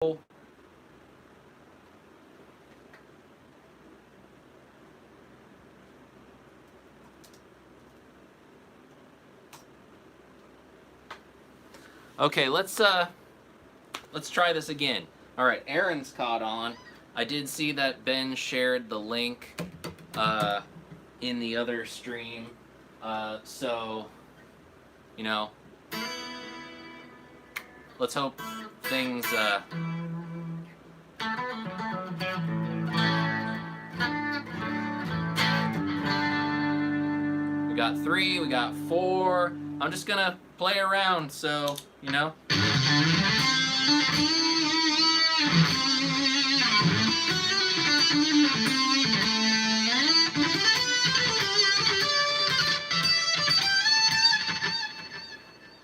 Okay, let's try this again. All right, Aaron's caught on. I did see that Ben shared the link in the other stream, so you know, let's hope things. We got 3, we got 4. I'm just gonna play around, so you know.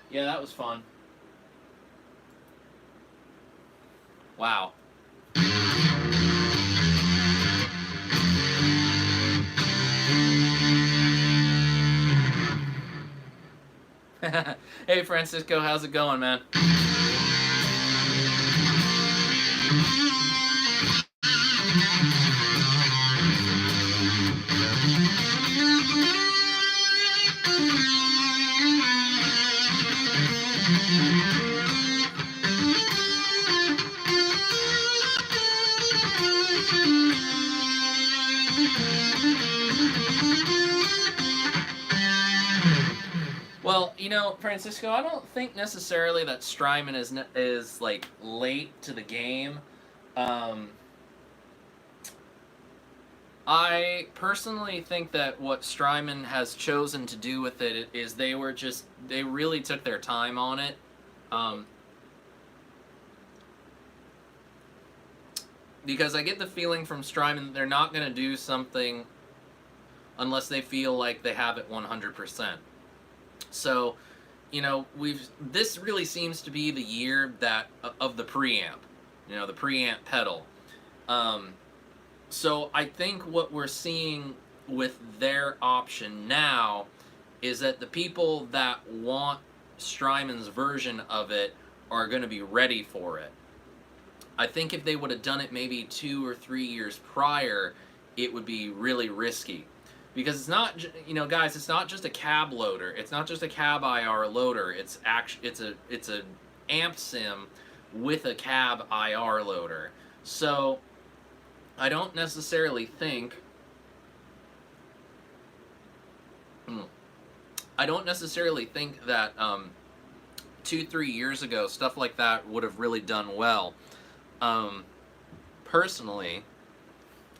Yeah, that was fun. Wow. Hey Francisco, how's it going, man? Well, you know, Francisco, I don't think necessarily that Strymon is like late to the game. I personally think that what Strymon has chosen to do with it is they really took their time on it. Because I get the feeling from Strymon that they're not going to do something unless they feel like they have it 100%. So, you know, this really seems to be the year of the preamp, you know, the preamp pedal. So I think what we're seeing with their option now is that the people that want Strymon's version of it are going to be ready for it. I think if they would have done it maybe 2 or 3 years prior, it would be really risky. Because it's not, you know, guys, it's not just a cab loader. It's not just a cab IR loader. It's a amp sim with a cab IR loader. So I don't necessarily think that 2-3 years ago stuff like that would have really done well. Personally,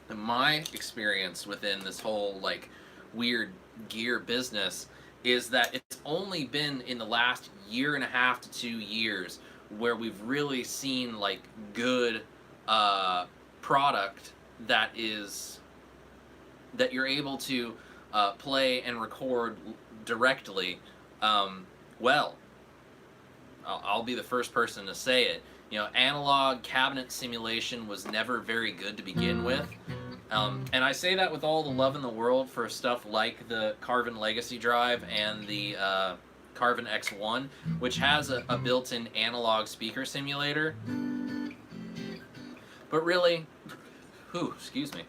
in my experience within this whole like weird gear business is that it's only been in the last 1.5 to 2 years where we've really seen like good product that you're able to play and record directly. Well, I'll be the first person to say it. You know, analog cabinet simulation was never very good to begin with. And I say that with all the love in the world for stuff like the Carvin Legacy Drive and the Carvin X1, which has a built-in analog speaker simulator. But really, excuse me,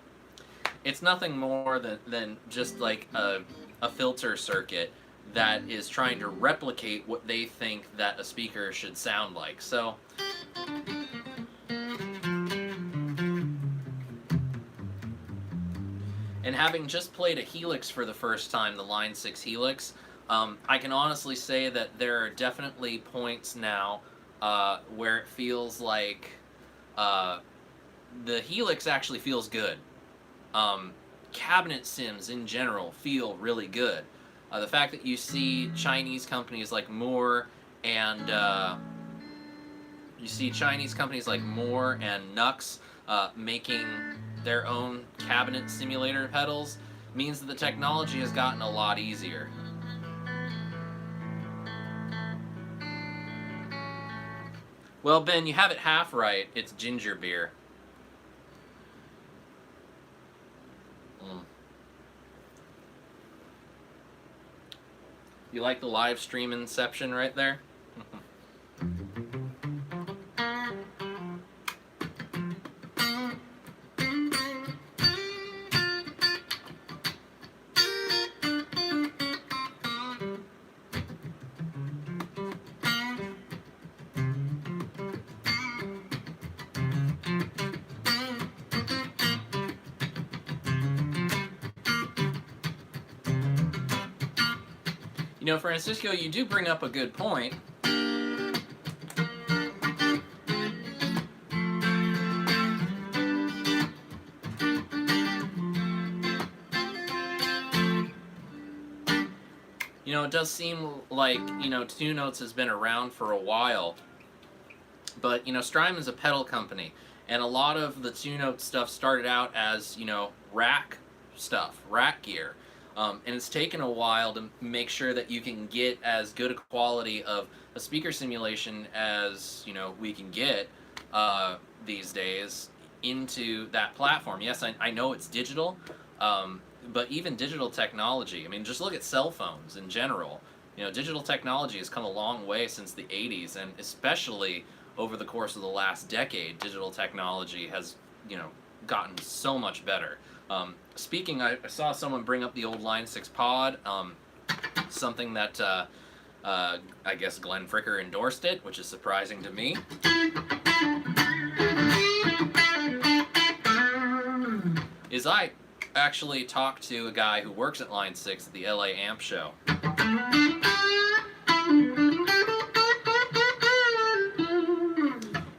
it's nothing more than just like a filter circuit that is trying to replicate what they think that a speaker should sound like. So and having just played a Helix for the first time, the Line 6 Helix, I can honestly say that there are definitely points now where it feels like the Helix actually feels good. Cabinet sims in general feel really good. The fact that you see Chinese companies like Moore and Nux making their own cabinet simulator pedals means that the technology has gotten a lot easier. Well, Ben, you have it half right. It's ginger beer. You like the live stream inception right there? You know, Francisco, you do bring up a good point. You know, it does seem like, you know, Two Notes has been around for a while, but, you know, Strymon's a pedal company, and a lot of the Two Note stuff started out as, you know, rack stuff, rack gear. And it's taken a while to make sure that you can get as good a quality of a speaker simulation as, you know, we can get these days into that platform. Yes, I know it's digital, but even digital technology, I mean, just look at cell phones in general. You know, digital technology has come a long way since the 80s, and especially over the course of the last decade, digital technology has, you know, gotten so much better. Speaking, I saw someone bring up the old Line 6 pod, something that I guess Glenn Fricker endorsed it, which is surprising to me. Is I actually talked to a guy who works at Line 6 at the LA Amp Show.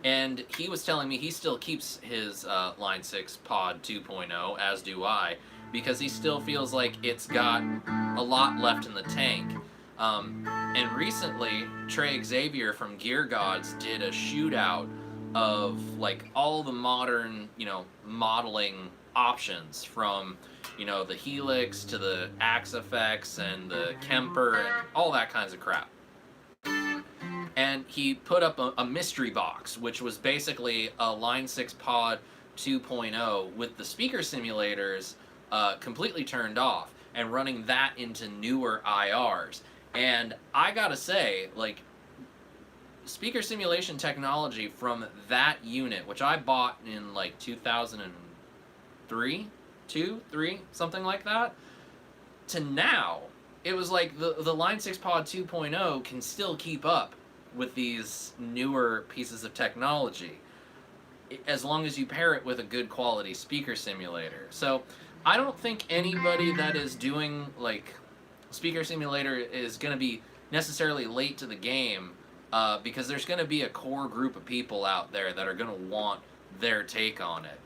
And he was telling me he still keeps his Line 6 Pod 2.0, as do I, because he still feels like it's got a lot left in the tank. And recently, Trey Xavier from Gear Gods did a shootout of like all the modern, you know, modeling options, from, you know, the Helix to the Axe effects and the Kemper and all that kinds of crap. And he put up a mystery box, which was basically a Line 6 Pod 2.0 with the speaker simulators completely turned off and running that into newer IRs. And I gotta say, like, speaker simulation technology from that unit, which I bought in like 2003, 3, something like that, to now, it was like the Line 6 Pod 2.0 can still keep up with these newer pieces of technology, as long as you pair it with a good quality speaker simulator. So I don't think anybody that is doing like speaker simulator is going to be necessarily late to the game, because there's going to be a core group of people out there that are going to want their take on it.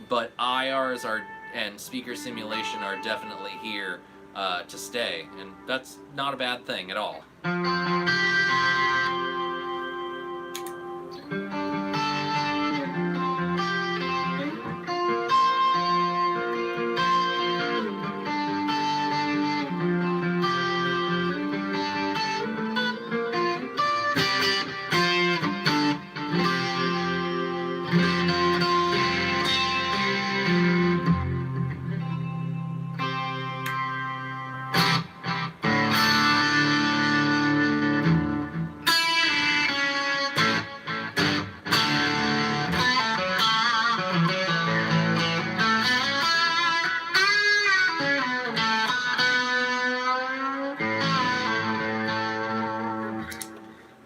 But IRs are, and speaker simulation are definitely here to stay, and that's not a bad thing at all.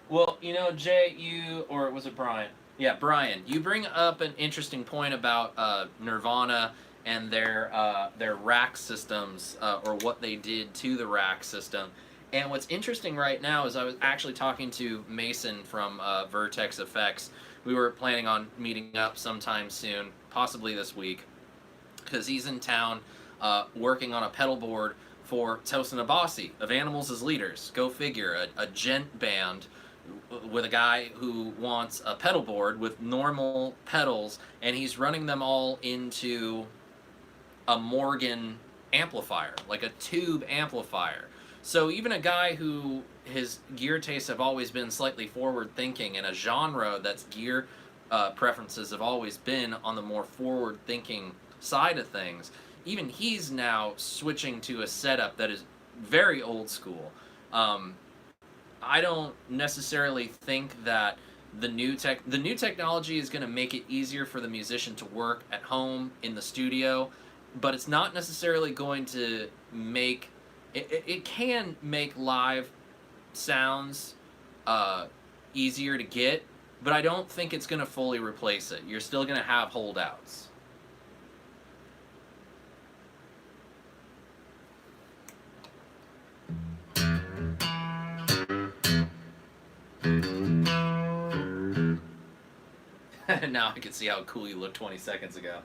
Well, you know, Jay, or was it Brian? Yeah, Brian, you bring up an interesting point about Nirvana and their rack systems, or what they did to the rack system. And what's interesting right now is I was actually talking to Mason from Vertex Effects. We were planning on meeting up sometime soon, possibly this week, because he's in town working on a pedal board for Tosin Abasi of Animals as Leaders. Go figure, a gent band with a guy who wants a pedal board with normal pedals, and he's running them all into a Morgan amplifier, like a tube amplifier. So even a guy who his gear tastes have always been slightly forward thinking, in a genre that's gear preferences have always been on the more forward thinking side of things, even he's now switching to a setup that is very old school. I don't necessarily think that the new technology is going to make it easier for the musician to work at home in the studio, but it's not necessarily going to make it can make live sounds easier to get, but I don't think it's going to fully replace it. You're still going to have holdouts. Now I can see how cool you looked 20 seconds ago.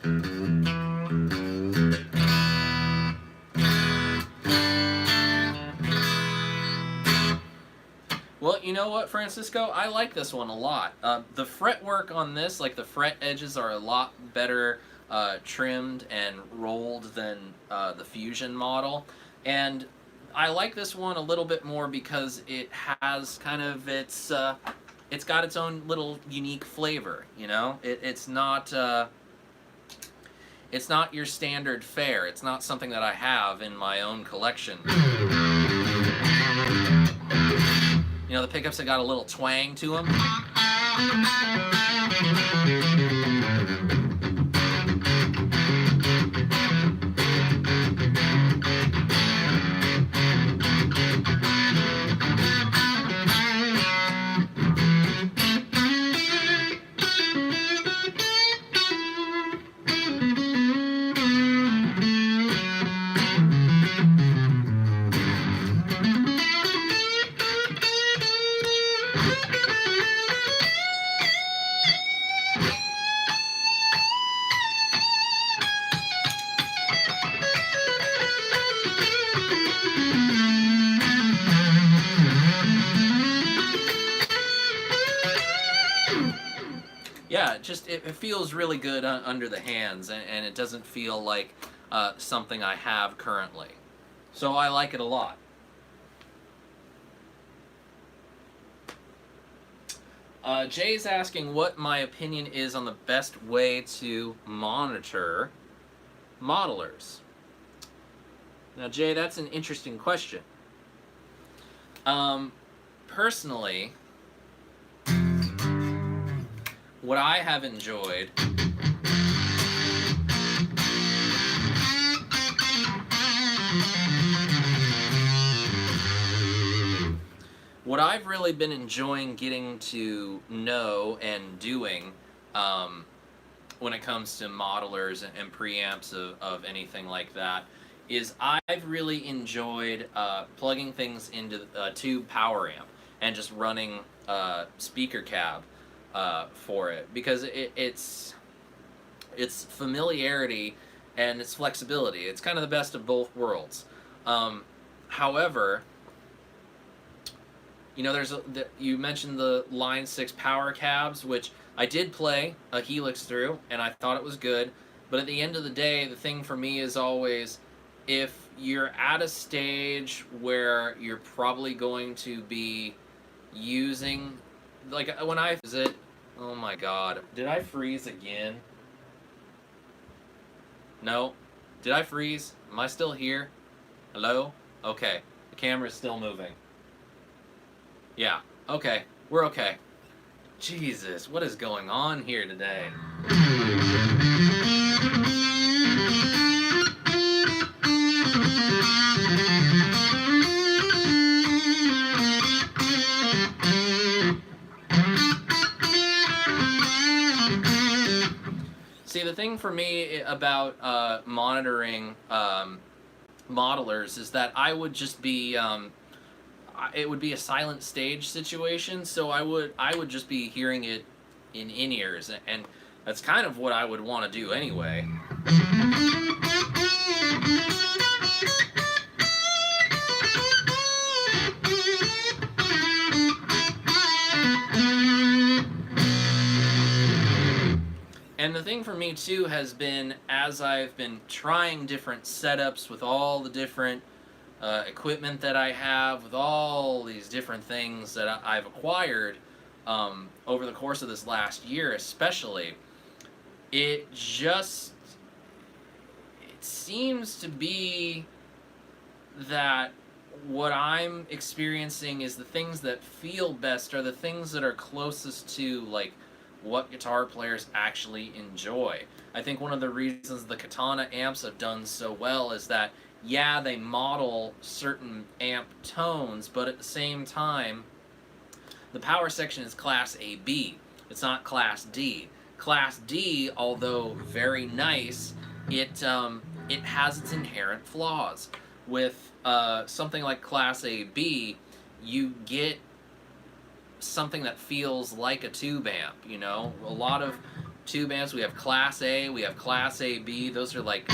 Well, you know what, Francisco? I like this one a lot. The fretwork on this, like the fret edges, are a lot better trimmed and rolled than the Fusion model. And I like this one a little bit more because it has kind of it's got its own little unique flavor, you know? It's not your standard fare. It's not something that I have in my own collection. You know, the pickups have got a little twang to them. Yeah, it feels really good under the hands, and it doesn't feel like something I have currently. So I like it a lot. Jay's asking what my opinion is on the best way to monitor modelers. Now, Jay, that's an interesting question. Personally, what I have enjoyed what I've really been enjoying getting to know and doing when it comes to modelers and preamps of anything like that is I've really enjoyed plugging things into a tube power amp and just running speaker cab for it, because it's familiarity and it's flexibility. It's kind of the best of both worlds. However, you know, you mentioned the Line 6 power cabs, which I did play a Helix through, and I thought it was good. But at the end of the day, the thing for me is always, if you're at a stage where you're probably going to be using, like when I visit, oh my god, did I freeze again? No? Did I freeze? Am I still here? Hello? Okay, the camera's still moving. Yeah, okay, we're okay. Jesus, what is going on here today? See, the thing for me about monitoring modelers is that I would just be it would be a silent stage situation, so I would just be hearing it in in-ears, and that's kind of what I would want to do anyway. And the thing for me too has been, as I've been trying different setups with all the different equipment that I have, with all these different things that I've acquired over the course of this last year especially, it seems to be that what I'm experiencing is the things that feel best are the things that are closest to like what guitar players actually enjoy. I think one of the reasons the Katana amps have done so well is that, yeah, they model certain amp tones, but at the same time, the power section is Class AB. It's not Class D. Class D, although very nice, it has its inherent flaws. With something like Class AB, you get something that feels like a tube amp, you know? A lot of tube amps, we have Class A, we have Class AB, those are like...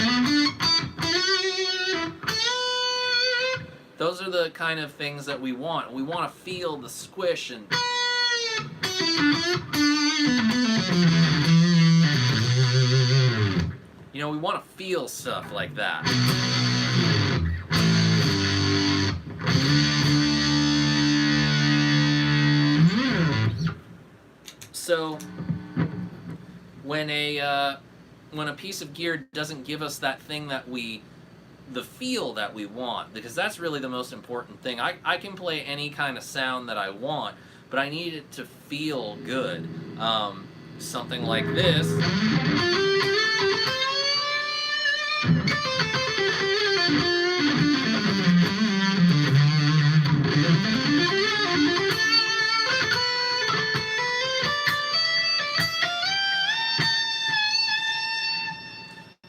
Those are the kind of things that we want. We want to feel the squish and... You know, we want to feel stuff like that. So, when a piece of gear doesn't give us that thing that the feel that we want, because that's really the most important thing. I can play any kind of sound that I want, but I need it to feel good. Something like this.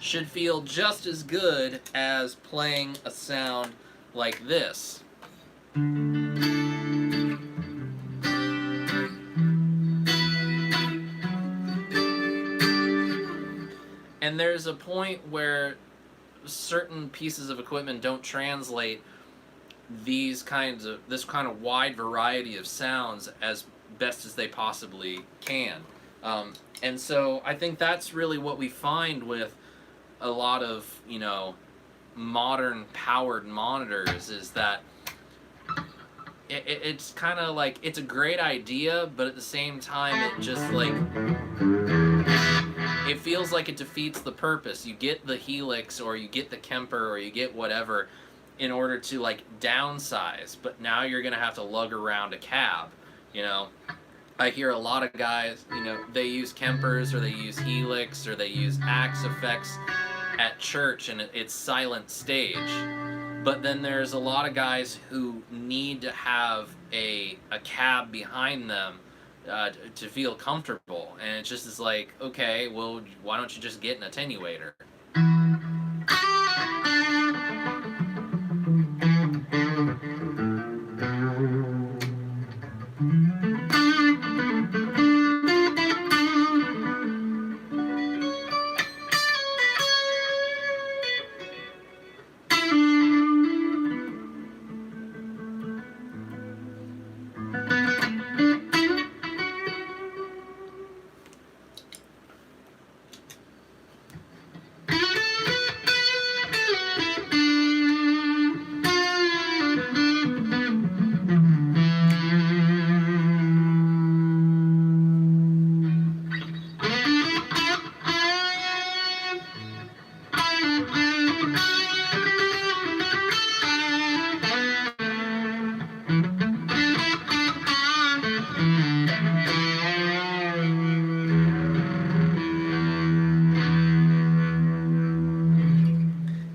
Should feel just as good as playing a sound like this. And there's a point where certain pieces of equipment don't translate this kind of wide variety of sounds as best as they possibly can. And so I think that's really what we find with a lot of, you know, modern powered monitors, is that it's kind of like, it's a great idea, but at the same time it just like, it feels like it defeats the purpose. You get the Helix or you get the Kemper or you get whatever in order to like downsize, but now you're gonna have to lug around a cab, you know. I hear a lot of guys, you know, they use Kempers or they use Helix or they use Axe effects at church and it's silent stage. But then there's a lot of guys who need to have a cab behind them to feel comfortable. And it just is like, okay, well, why don't you just get an attenuator?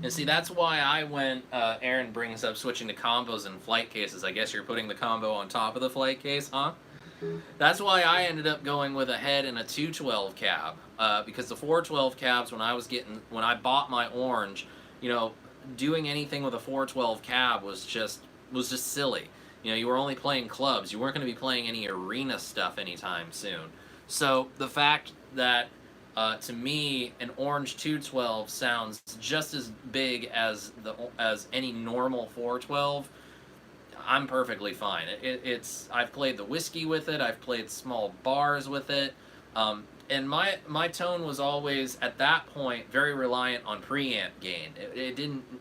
See, that's why I went, Aaron brings up switching to combos and flight cases. I guess you're putting the combo on top of the flight case, huh? That's why I ended up going with a head and a 212 cab, because the 412 cabs, when I bought my Orange, you know, doing anything with a 412 cab was just silly. You know, you were only playing clubs. You weren't going to be playing any arena stuff anytime soon. So the fact that to me, an Orange 212 sounds just as big as any normal 412. I'm perfectly fine. I've played the whiskey with it. I've played small bars with it, and my tone was always at that point very reliant on preamp gain.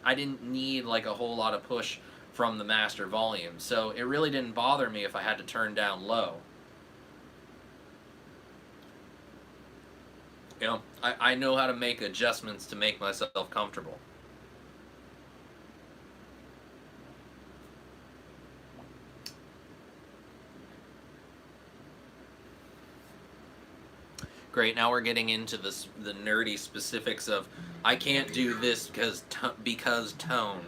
I didn't need like a whole lot of push from the master volume, so it really didn't bother me if I had to turn down low. You know, I know how to make adjustments to make myself comfortable. Great, now we're getting into the nerdy specifics of, I can't do this because tone.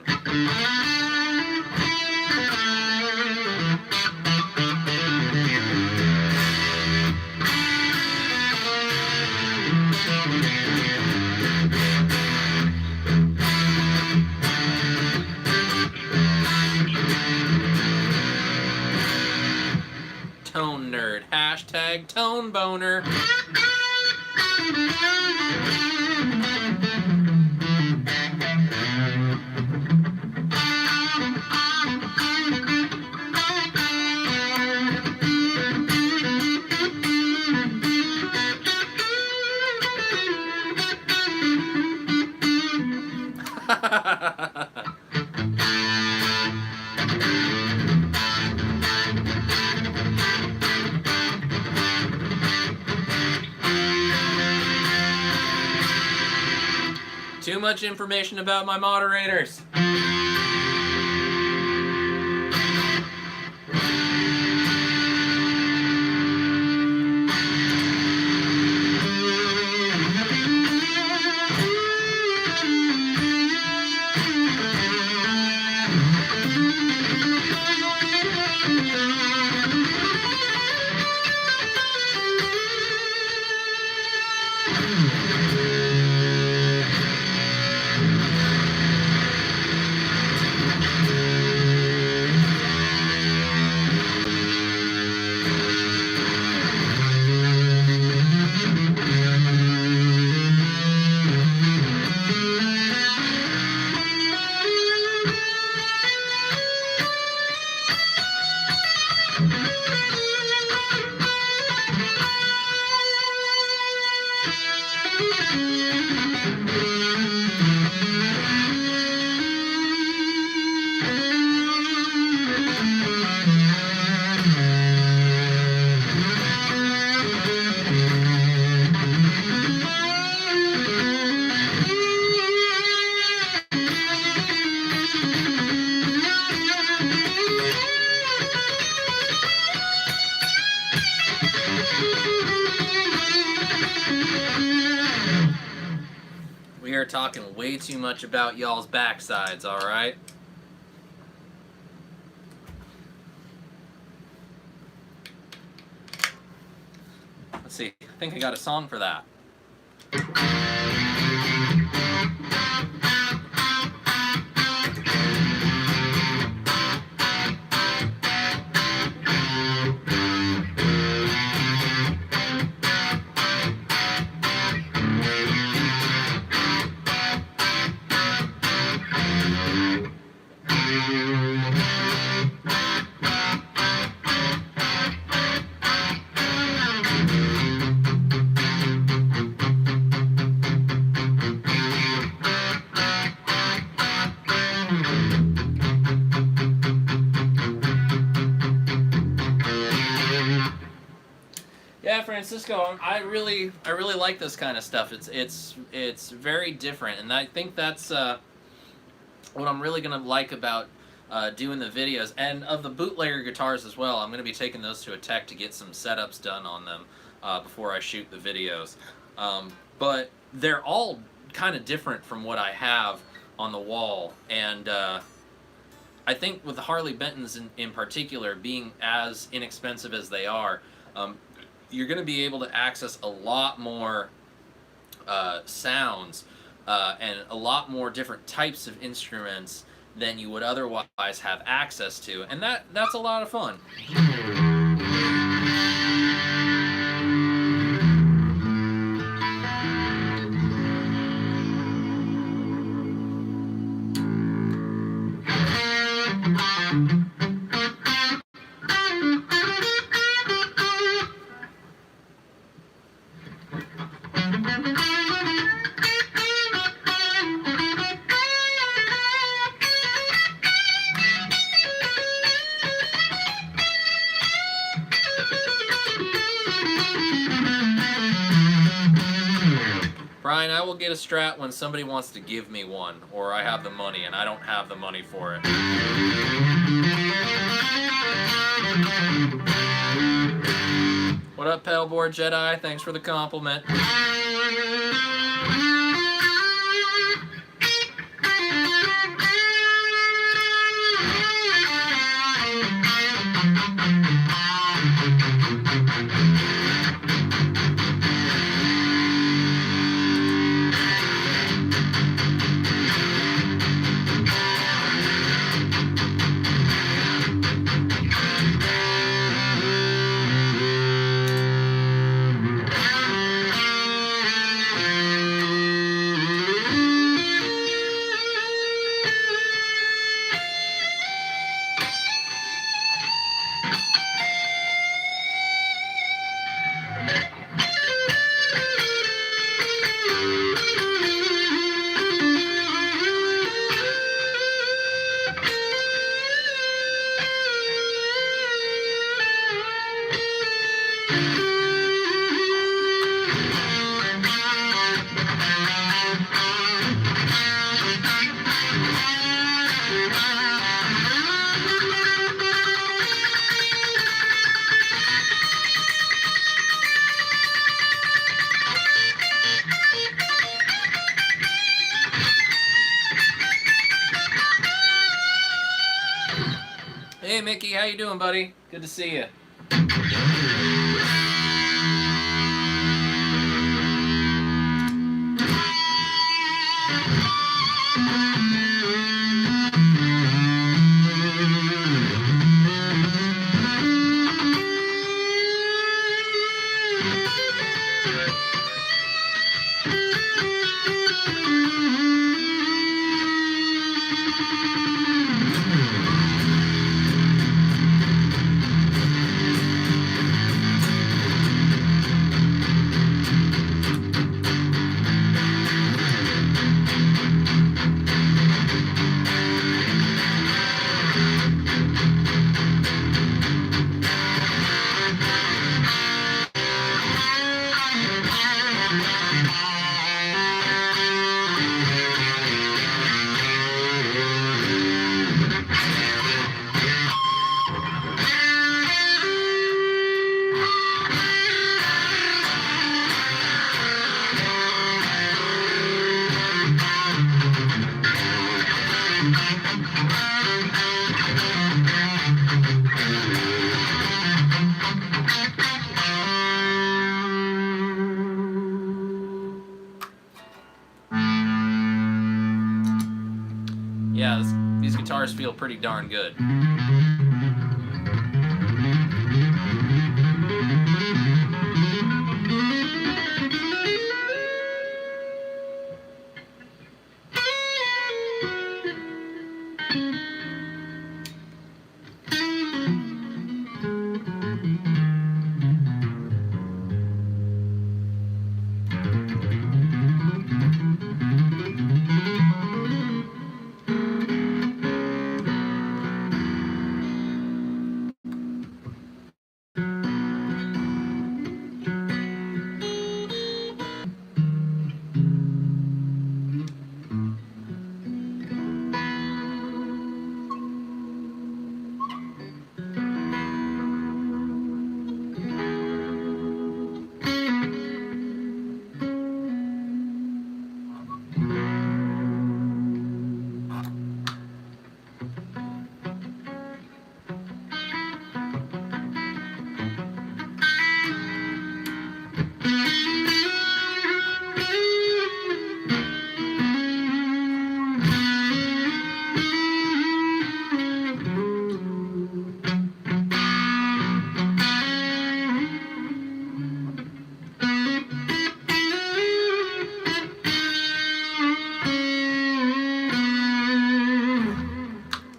Hashtag tone boner. Too much information about my moderators. We are talking way too much about y'all's backsides, alright? Let's see, I think I got a song for that. Yeah, Francisco, I really like this kind of stuff. It's very different, and I think that's what I'm really gonna like about doing the videos, and of the bootlegger guitars as well. I'm gonna be taking those to a tech to get some setups done on them before I shoot the videos. But they're all kind of different from what I have on the wall, and I think with the Harley Bentons in particular, being as inexpensive as they are, you're going to be able to access a lot more sounds and a lot more different types of instruments than you would otherwise have access to, and that's a lot of fun. Brian, I will get a Strat when somebody wants to give me one, or I have the money and I don't have the money for it. What up, Pedalboard Jedi? Thanks for the compliment. Hey, Mickey, how you doing, buddy? Good to see you. Yeah, these guitars feel pretty darn good.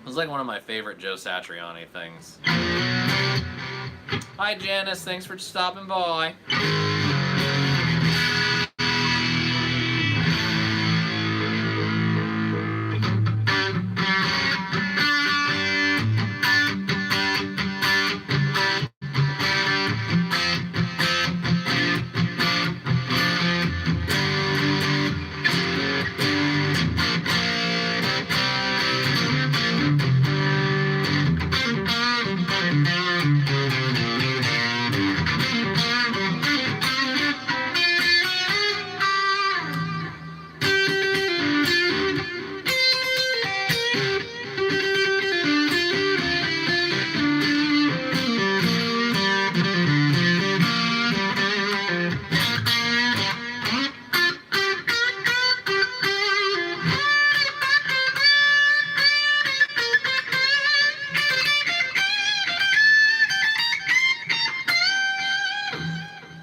It's like one of my favorite Joe Satriani things. Hi Janice, thanks for stopping by.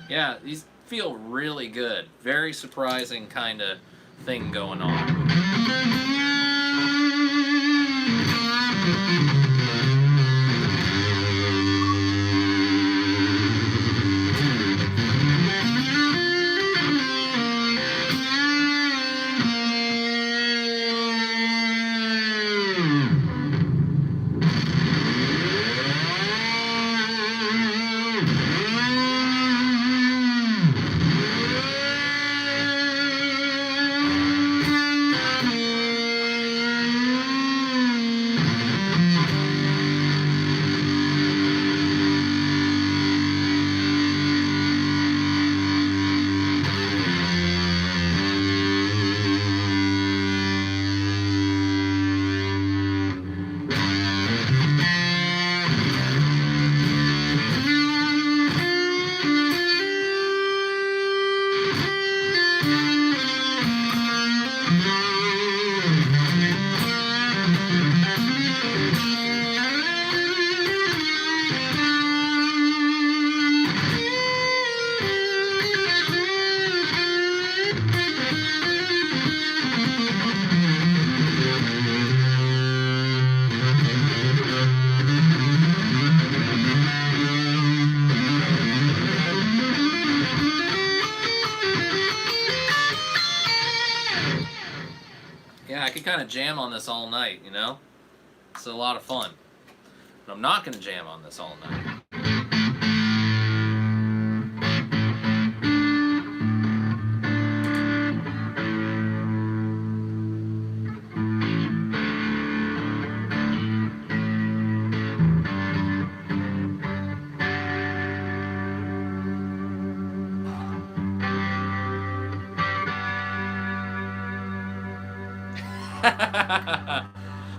Yeah, these feel really good. Very surprising kind of thing going on. I could kind of jam on this all night, you know? It's a lot of fun. But I'm not going to jam on this all night.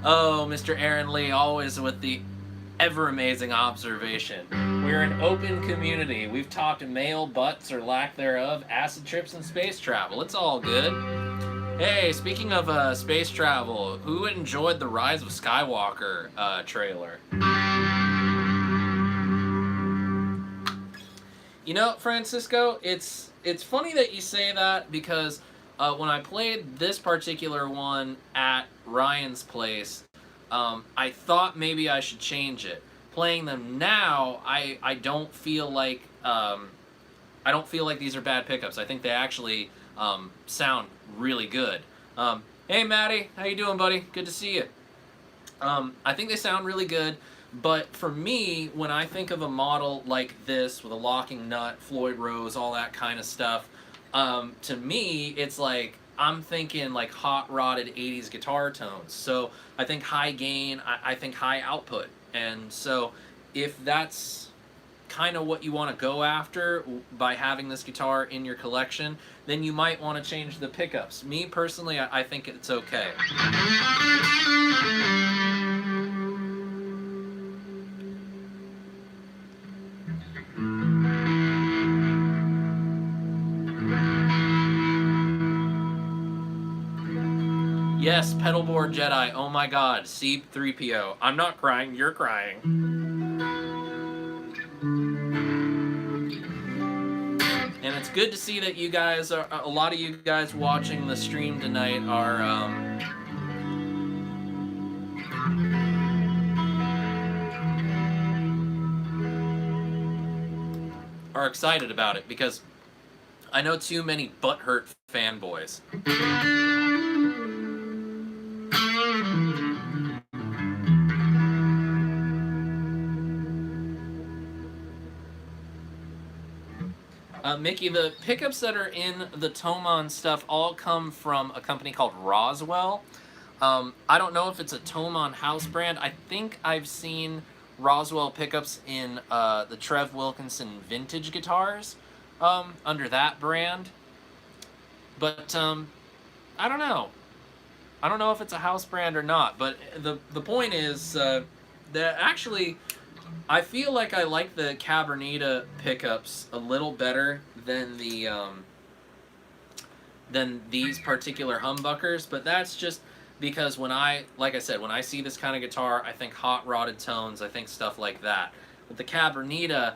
Oh, Mr. Aaron Lee, always with the ever amazing observation. We're an open community. We've talked male butts or lack thereof, acid trips, and space travel. It's all good. Hey, speaking of space travel, who enjoyed the Rise of Skywalker trailer? You know, Francisco, it's funny that you say that because when I played this particular one at Ryan's place, I thought maybe I should change it. Playing them now, I don't feel like these are bad pickups. I think they actually sound really good. Hey, Maddie, how you doing, buddy? Good to see you. I think they sound really good. But for me, when I think of a model like this with a locking nut, Floyd Rose, all that kind of stuff, to me, it's like I'm thinking like hot rodded 80s guitar tones. So I think high gain, I think high output. And so if that's kind of what you want to go after by having this guitar in your collection, then you might want to change the pickups. Me personally, I think it's okay. Yes, pedalboard Jedi. Oh my god, C3PO. I'm not crying, you're crying. And it's good to see that you guys are, a lot of you guys watching the stream tonight are excited about it, because I know too many butthurt fanboys. Mickey, the pickups that are in the Thomann stuff all come from a company called Roswell. I don't know if it's a Thomann house brand. I think I've seen Roswell pickups in the Trev Wilkinson vintage guitars under that brand. But I don't know. I don't know if it's a house brand or not. But the point is that actually I feel like I like the Cabernita pickups a little better than the than these particular humbuckers, but that's just because like I said, when I see this kind of guitar, I think hot rodded tones, I think stuff like that. With the Cabernita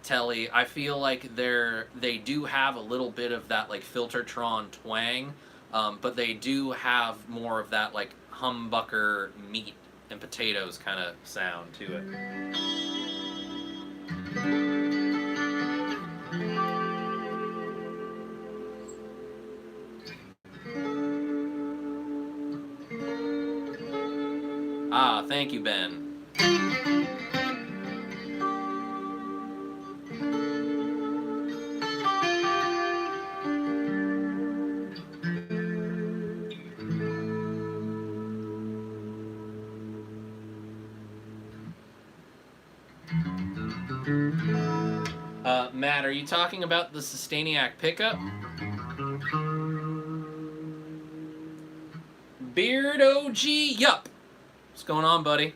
Telly, I feel like they do have a little bit of that like Filtertron twang, but they do have more of that like humbucker meat and potatoes kind of sound to it. Ah, thank you, Ben. Matt, are you talking about the Sustainiac pickup? Beard OG, yup. What's going on, buddy?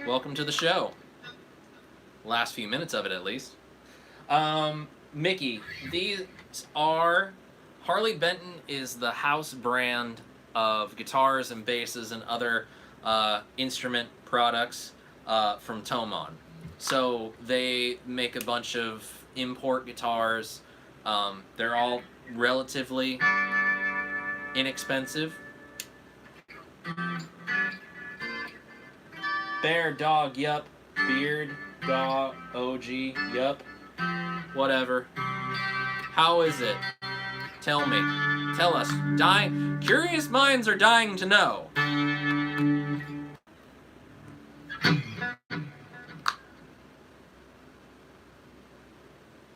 Welcome to the show. Last few minutes of it, at least. Mickey, these are... Harley Benton is the house brand of guitars and basses and other instrument products from Thomann. So they make a bunch of import guitars. They're all relatively inexpensive. Bear, dog, yup. Beard, dog, OG, yup. Whatever. How is it? Tell me. Tell us. Curious minds are dying to know.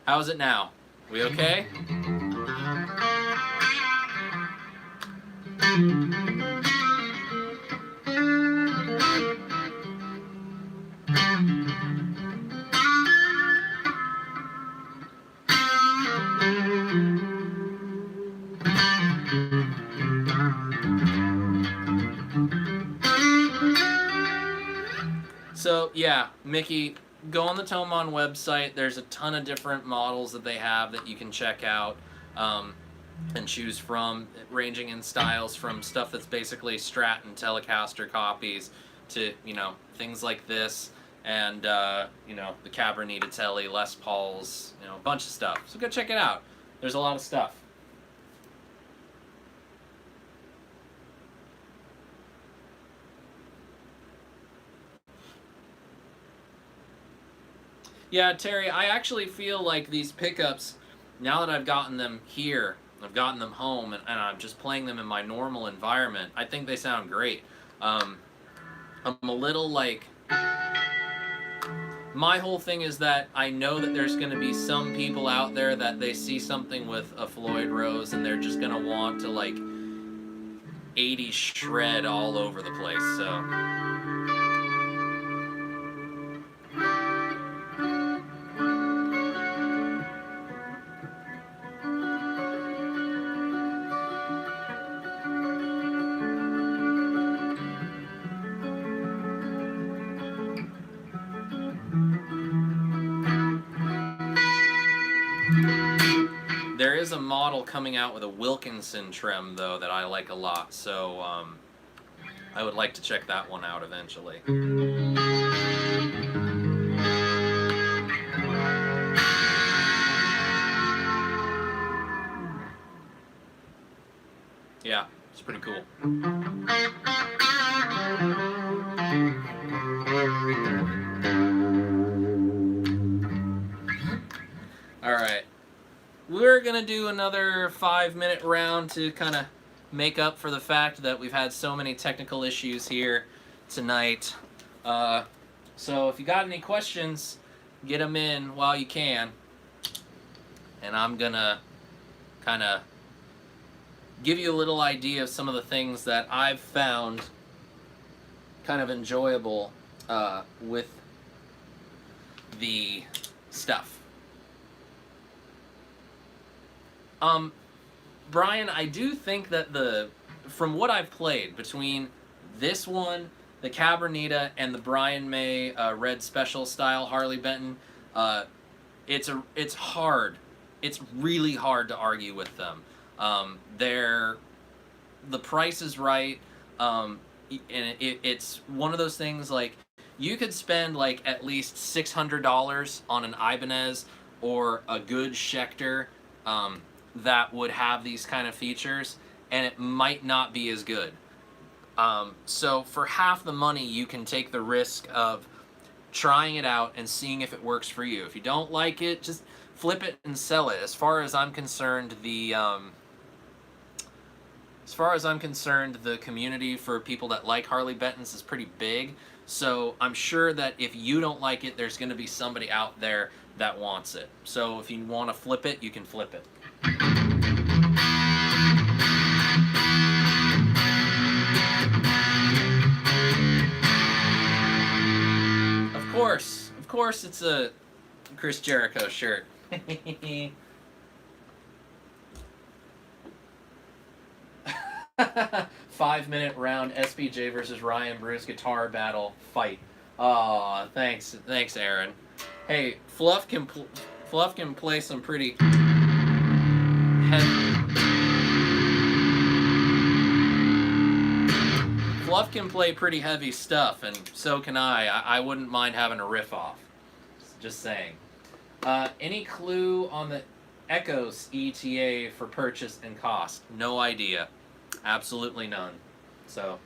How's it now? We okay? So yeah, Mickey, go on the Tomon website. There's a ton of different models that they have that you can check out and choose from, ranging in styles from stuff that's basically Strat and Telecaster copies to, you know, things like this, and you know, the Cabronita-Telly, Les Pauls, you know, a bunch of stuff. So go check it out. There's a lot of stuff. Yeah, Terry, I actually feel like these pickups, now that I've gotten them here, I've gotten them home, and I'm just playing them in my normal environment, I think they sound great. I'm a little like... My whole thing is that I know that there's going to be some people out there that they see something with a Floyd Rose and they're just going to want to, like, 80s shred all over the place, so... There is a model coming out with a Wilkinson trim, though, that I like a lot, so I would like to check that one out eventually. Yeah, it's pretty cool. Alright. We're going to do another 5-minute round to kind of make up for the fact that we've had so many technical issues here tonight. So if you got any questions, get them in while you can. And I'm going to kind of give you a little idea of some of the things that I've found kind of enjoyable with the stuff. Brian, I do think that from what I've played, between this one, the Cabronita, and the Brian May Red Special style Harley Benton, it's hard. It's really hard to argue with them. The price is right, and it's one of those things, like, you could spend like at least $600 on an Ibanez or a good Schecter that would have these kind of features, and it might not be as good. So for half the money, you can take the risk of trying it out and seeing if it works for you. If you don't like it, just flip it and sell it. As far as I'm concerned, the community for people that like Harley Bentons is pretty big. So I'm sure that if you don't like it, there's going to be somebody out there that wants it. So if you want to flip it, you can flip it. Of course it's a Chris Jericho shirt. 5-minute round SPJ versus Ryan Bruce guitar battle fight. Aw, thanks Aaron. Hey, Fluff can play some pretty heavy. Fluff can play pretty heavy stuff, and so can I. I wouldn't mind having a riff off. Just saying. Any clue on the Echoes ETA for purchase and cost? No idea. Absolutely none. So.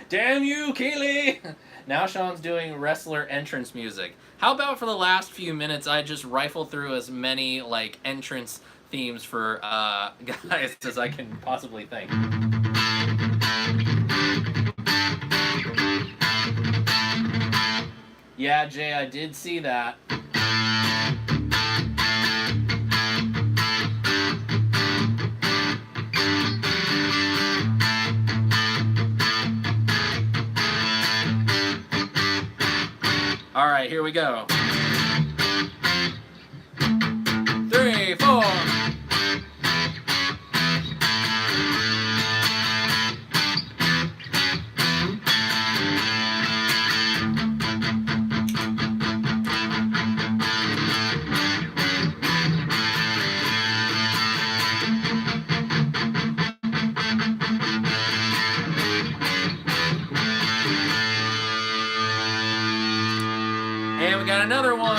Damn you, Keely! Now Sean's doing wrestler entrance music. How about for the last few minutes I just rifle through as many like entrance themes for guys as I can possibly think. Yeah, Jay, I did see that. All right, here we go. 3, 4. And we got another one.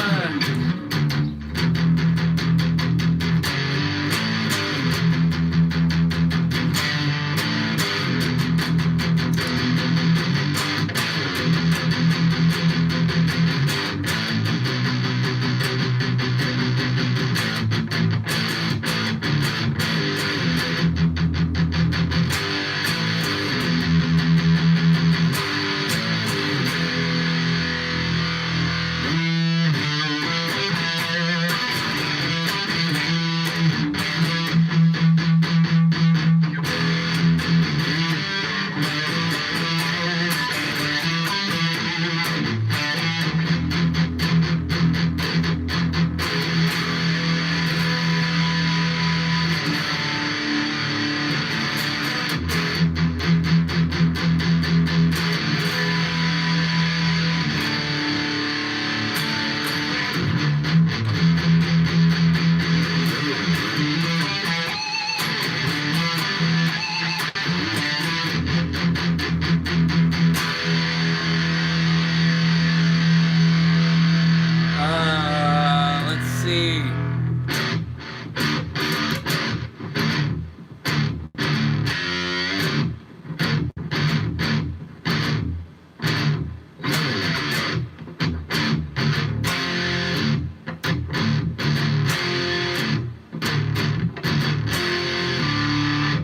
Let's see.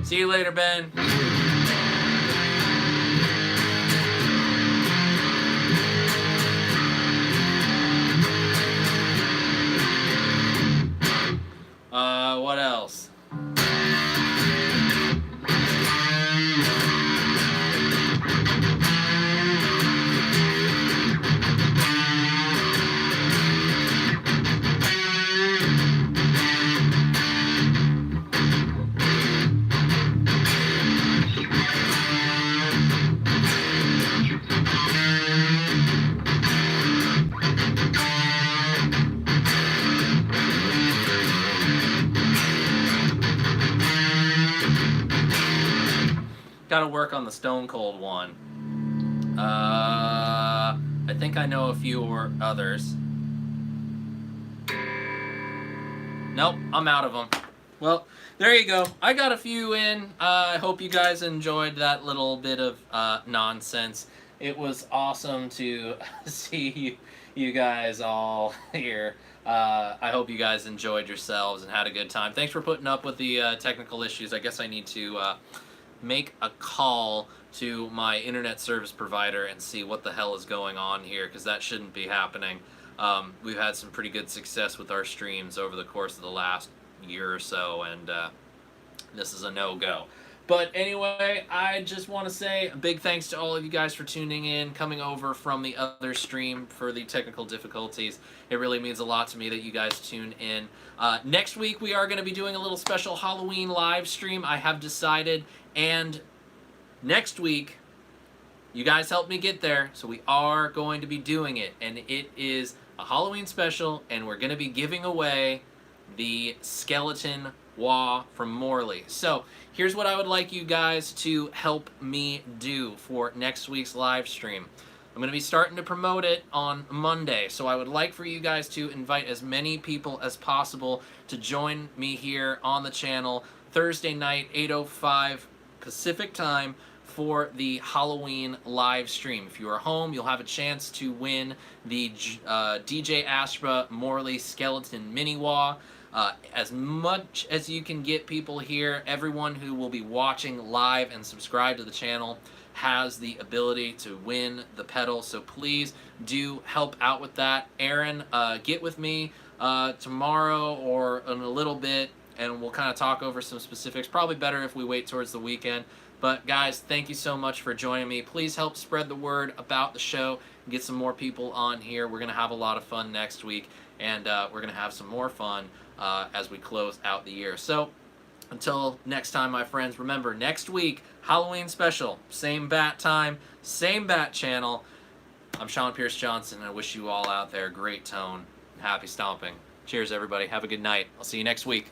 See you later, Ben. What else? Gotta work on the Stone Cold one. I think I know a few or others. Nope, I'm out of them. Well, there you go. I got a few in. I hope you guys enjoyed that little bit of nonsense. It was awesome to see you guys all here. I hope you guys enjoyed yourselves and had a good time. Thanks for putting up with the technical issues. I guess I need to make a call to my internet service provider and see what the hell is going on here, because that shouldn't be happening. We've had some pretty good success with our streams over the course of the last year or so, and this is a no-go. But anyway, I just want to say a big thanks to all of you guys for tuning in, coming over from the other stream for the technical difficulties. It really means a lot to me that you guys tune in. Next week, we are going to be doing a little special Halloween live stream, I have decided, and next week, you guys helped me get there, so we are going to be doing it, and it is a Halloween special, and we're going to be giving away the skeleton wah from Morley. So here's what I would like you guys to help me do for next week's live stream. I'm going to be starting to promote it on Monday, so I would like for you guys to invite as many people as possible to join me here on the channel Thursday night, 8:05 Pacific time, for the Halloween live stream. If you are home, you'll have a chance to win the DJ Astra Morley Skeleton Mini Wah. As much as you can get people here, everyone who will be watching live and subscribe to the channel has the ability to win the pedal, so please do help out with that. Aaron, get with me tomorrow or in a little bit, and we'll kind of talk over some specifics. Probably better if we wait towards the weekend. But guys, thank you so much for joining me. Please help spread the word about the show and get some more people on here. We're going to have a lot of fun next week, and we're going to have some more fun as we close out the year. So until next time, my friends, remember, next week, Halloween special, same bat time, same bat channel. I'm Sean Pierce Johnson, and I wish you all out there great tone and happy stomping. Cheers, everybody. Have a good night. I'll see you next week.